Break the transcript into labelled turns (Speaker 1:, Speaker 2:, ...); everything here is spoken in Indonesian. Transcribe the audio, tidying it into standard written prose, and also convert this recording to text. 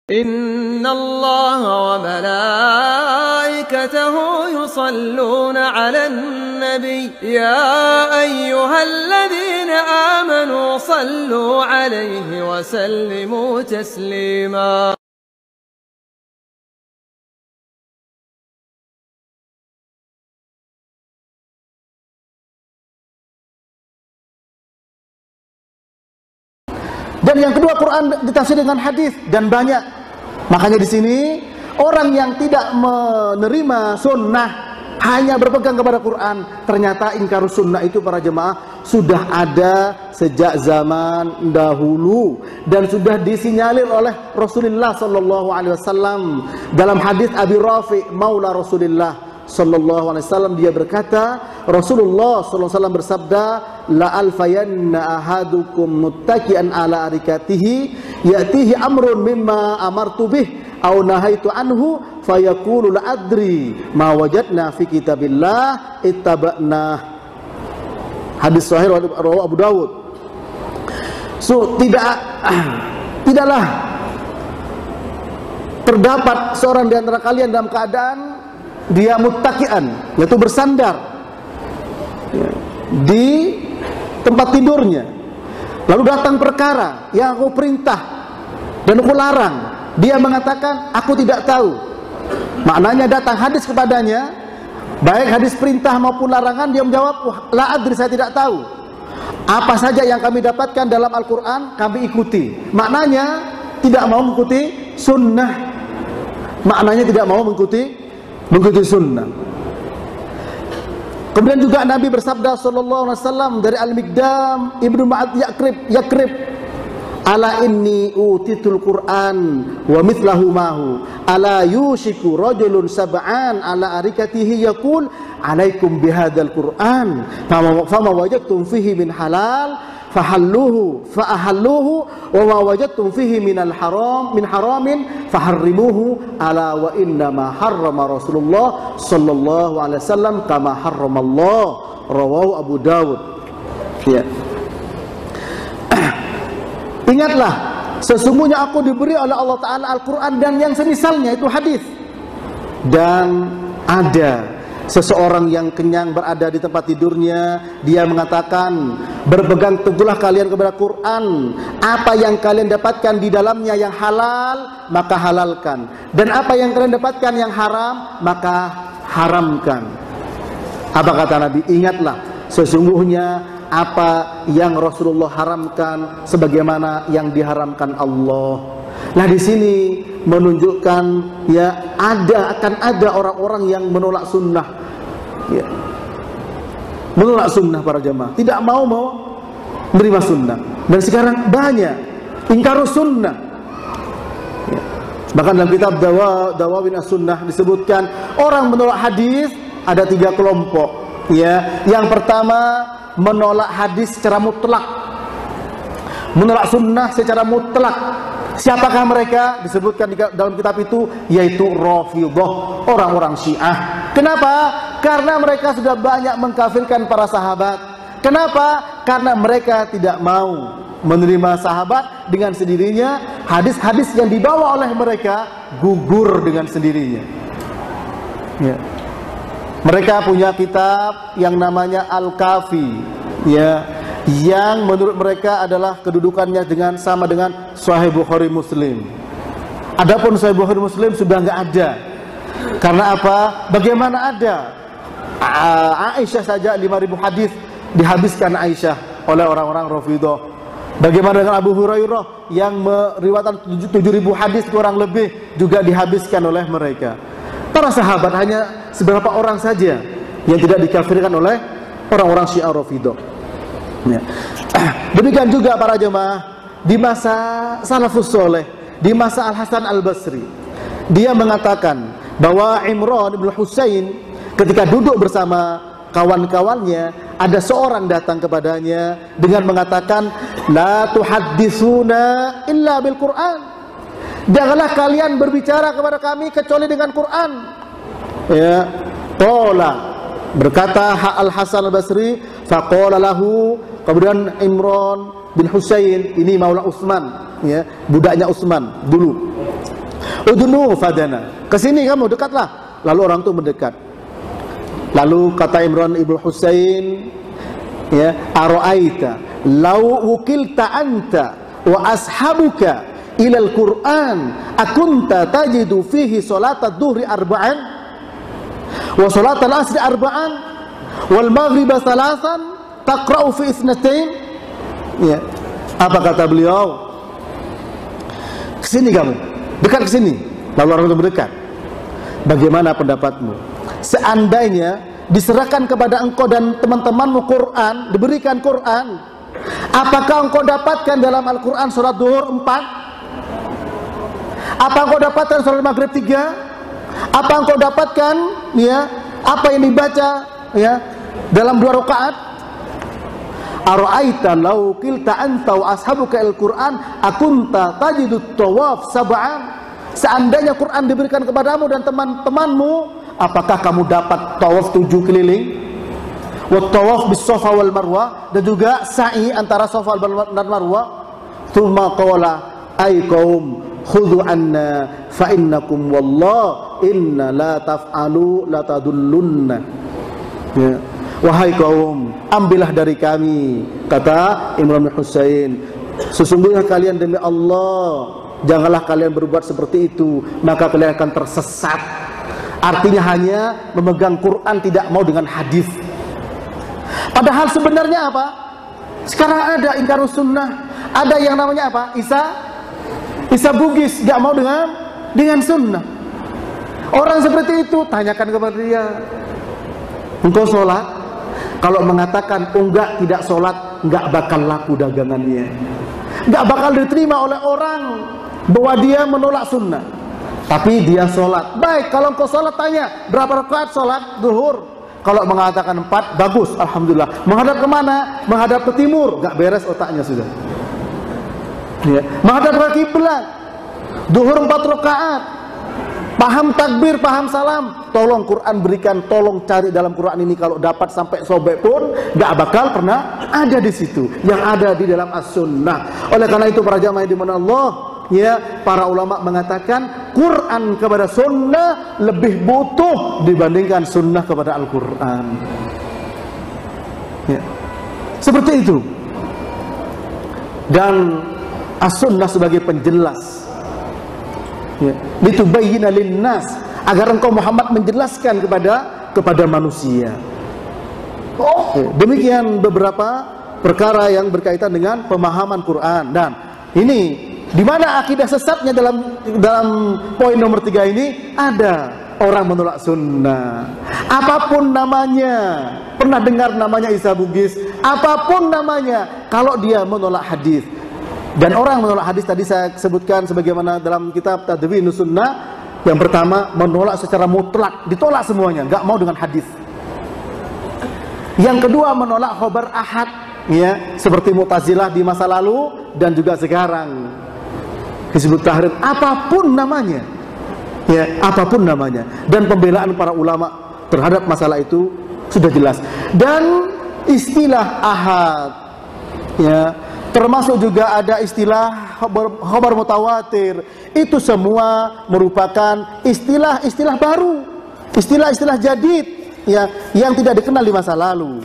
Speaker 1: إن الله وملائكته يصلون على النبي يا أيها الذين آمنوا صلوا عليه وسلموا تسليما.
Speaker 2: Dan yang kedua, Quran ditafsir dengan hadis, dan banyak. Makanya di sini orang yang tidak menerima sunnah hanya berpegang kepada Quran, ternyata ingkarus sunnah itu para jemaah sudah ada sejak zaman dahulu dan sudah disinyalir oleh Rasulullah sallallahu alaihi wasallam dalam hadis Abi Rafi maula Rasulullah sallallahu alaihi wasallam. Dia berkata, Rasulullah sallallahu alaihi wasallam bersabda, la alfayanna ahadukum muttaqian ala arikatihi ya'tihi amrun mimma amartu bih aw nahaitu anhu fayaqulu la adri ma wajadna fi kitabillah ittaba'na. Hadis sahih riwayat Abu Dawud. So tidaklah terdapat seorang di antara kalian dalam keadaan dia muttaqian, yaitu bersandar di tempat tidurnya, lalu datang perkara yang aku perintah dan aku larang, dia mengatakan aku tidak tahu. Maknanya datang hadis kepadanya, baik hadis perintah maupun larangan, dia menjawab la adri, saya tidak tahu. Apa saja yang kami dapatkan dalam Al-Quran kami ikuti. Maknanya tidak mau mengikuti sunnah. Maknanya tidak mau mengikuti sunnah. Kemudian juga Nabi bersabda sallallahu alaihi wasallam dari Al-Miqdam Ibnu Ma'ad Yakrib, ala inni utitul Qur'an wa mithlahu mahu ala yushiku rajulun sab'an ala arikatihi yaqul alaikum bihadzal Qur'an fama wajadtum fihi min halal fahalluhu faahalluhu wa ma wajadtum fihi minal haram min haramin faharrimuhu ala wa inna ma harrama Rasulullah sallallahu alaihi wasallam kama harramallah, rawahu Abu Dawud. Ya. Ingatlah, sesungguhnya aku diberi oleh Allah Ta'ala Al-Quran dan yang semisalnya itu hadis. Dan ada seseorang yang kenyang berada di tempat tidurnya, dia mengatakan, berpegang teguhlah kalian kepada Quran, apa yang kalian dapatkan di dalamnya yang halal maka halalkan, dan apa yang kalian dapatkan yang haram maka haramkan. Apa kata Nabi? Ingatlah, sesungguhnya apa yang Rasulullah haramkan sebagaimana yang diharamkan Allah. Nah, di sini menunjukkan ya akan ada orang-orang yang menolak sunnah, ya. Menolak sunnah para jamaah, tidak mau menerima sunnah. Dan sekarang banyak ingkarus sunnah, ya. Bahkan dalam kitab Dawawin As-Sunnah disebutkan orang menolak hadis ada 3 kelompok, ya. Yang pertama menolak hadis secara mutlak, menolak sunnah secara mutlak. Siapakah mereka? Disebutkan di dalam kitab itu, yaitu Rafidhah, orang-orang Syiah. Kenapa? Karena mereka sudah banyak mengkafirkan para sahabat. Kenapa? Karena mereka tidak mau menerima sahabat dengan sendirinya. Hadis-hadis yang dibawa oleh mereka gugur dengan sendirinya, ya. Mereka punya kitab yang namanya Al-Kafi, ya, yang menurut mereka adalah kedudukannya sama dengan Sahih Bukhari Muslim. Adapun Sahih Bukhari Muslim sudah nggak ada. Karena apa? Bagaimana ada? Aisyah saja 5.000 hadis dihabiskan Aisyah oleh orang-orang Rafidhah. Bagaimana dengan Abu Hurairah yang meriwayatkan 7.000 hadis kurang lebih juga dihabiskan oleh mereka. Para sahabat hanya seberapa orang saja yang tidak dikafirkan oleh orang-orang Syiah Rafidhah, ya. Demikian juga para jemaah di masa Salafus Saleh, di masa Al-Hasan Al-Basri, dia mengatakan bahwa Imran bin Husain ketika duduk bersama kawan-kawannya, ada seorang datang kepadanya dengan mengatakan, la tuhadditsuna illa bil Qur'an, janganlah kalian berbicara kepada kami kecuali dengan Quran, ya. Qala, berkata Al-Hasan Al-Basri, faqala lahu, kemudian Imran bin Husain, ini Maula Utsman, ya, budaknya Utsman dulu. Udnu fadana. Kesini kamu, dekatlah. Lalu orang itu mendekat. Lalu kata Imran ibnu Husain, ya, ara'aita law wukilta anta wa ashabuka ila al-Qur'an akunta tajidu fihi salat ad-dhuhri arba'an wa salat al-asri arba'an wal maghriba thalathan taqra'u fi itsnatain. Ya. Apa kata beliau? Kesini kamu, dekat kesini. Lalu orang itu mendekat. Bagaimana pendapatmu? Seandainya diserahkan kepada engkau dan teman-temanmu Quran, diberikan Quran, apakah engkau dapatkan dalam Al-Quran surat duhur 4? Apa engkau dapatkan surat maghrib 3? Apa engkau dapatkan, ya, apa yang dibaca, ya, dalam 2 rakaat? Ara'aita law qilta anta wa ashabuka al-Qur'an akunta tajidu tawaf sab'an. Seandainya Quran diberikan kepadamu dan teman-temanmu, apakah kamu dapat tawaf 7 keliling? Wa tawaf bis Safa wal Marwah, dan juga sa'i antara Safa dan Marwah. Tsumma qala ay qaum khudhu anna fa innakum wallah inna la taf'alu la tadullunna. Ya. Wahai kaum, ambillah dari kami, kata Imran bin Husain, sesungguhnya kalian demi Allah janganlah kalian berbuat seperti itu, maka kalian akan tersesat. Artinya hanya memegang Quran, tidak mau dengan hadis. Padahal sebenarnya apa? Sekarang ada ingkarus sunnah, ada yang namanya apa? Isa Bugis, gak mau dengan sunnah. Orang seperti itu, tanyakan kepada dia, engkau sholat? Kalau mengatakan enggak, tidak sholat, enggak bakal laku dagangannya, enggak bakal diterima oleh orang bahwa dia menolak sunnah. Tapi dia sholat. Baik, kalau engkau sholat, tanya berapa rakaat sholat duhur. Kalau mengatakan 4, bagus, alhamdulillah. Menghadap kemana? Menghadap ke timur, enggak beres otaknya sudah. Ya. Menghadap ke kiblat, duhur 4 rakaat. Paham takbir, paham salam. Tolong Quran berikan, tolong cari dalam Quran ini, kalau dapat sampai sobek pun gak bakal pernah ada di situ. Yang ada di dalam as-sunnah. Oleh karena itu para jamaah di mana Allah, ya, para ulama mengatakan Quran kepada sunnah lebih butuh dibandingkan sunnah kepada Al-Quran. Ya. Seperti itu. Dan as-sunnah sebagai penjelas, ya, litubayyina linnas, agar engkau Muhammad menjelaskan kepada manusia. Ya, demikian beberapa perkara yang berkaitan dengan pemahaman Quran. Dan ini di mana akidah sesatnya dalam poin nomor 3 ini, ada orang menolak sunnah. Apapun namanya, pernah dengar namanya Isa Bugis, apapun namanya, kalau dia menolak hadis. Dan orang menolak hadis tadi saya sebutkan sebagaimana dalam kitab Tadwinus Sunnah. Yang pertama, menolak secara mutlak, ditolak semuanya, nggak mau dengan hadis. Yang kedua, menolak khobar ahad, ya, seperti Mu'tazilah di masa lalu dan juga sekarang Hizbut Tahrir, apapun namanya, ya, apapun namanya. Dan pembelaan para ulama terhadap masalah itu sudah jelas. Dan istilah ahad, ya, termasuk juga ada istilah khabar mutawatir. Itu semua merupakan istilah-istilah baru, istilah-istilah jadid, ya, yang tidak dikenal di masa lalu.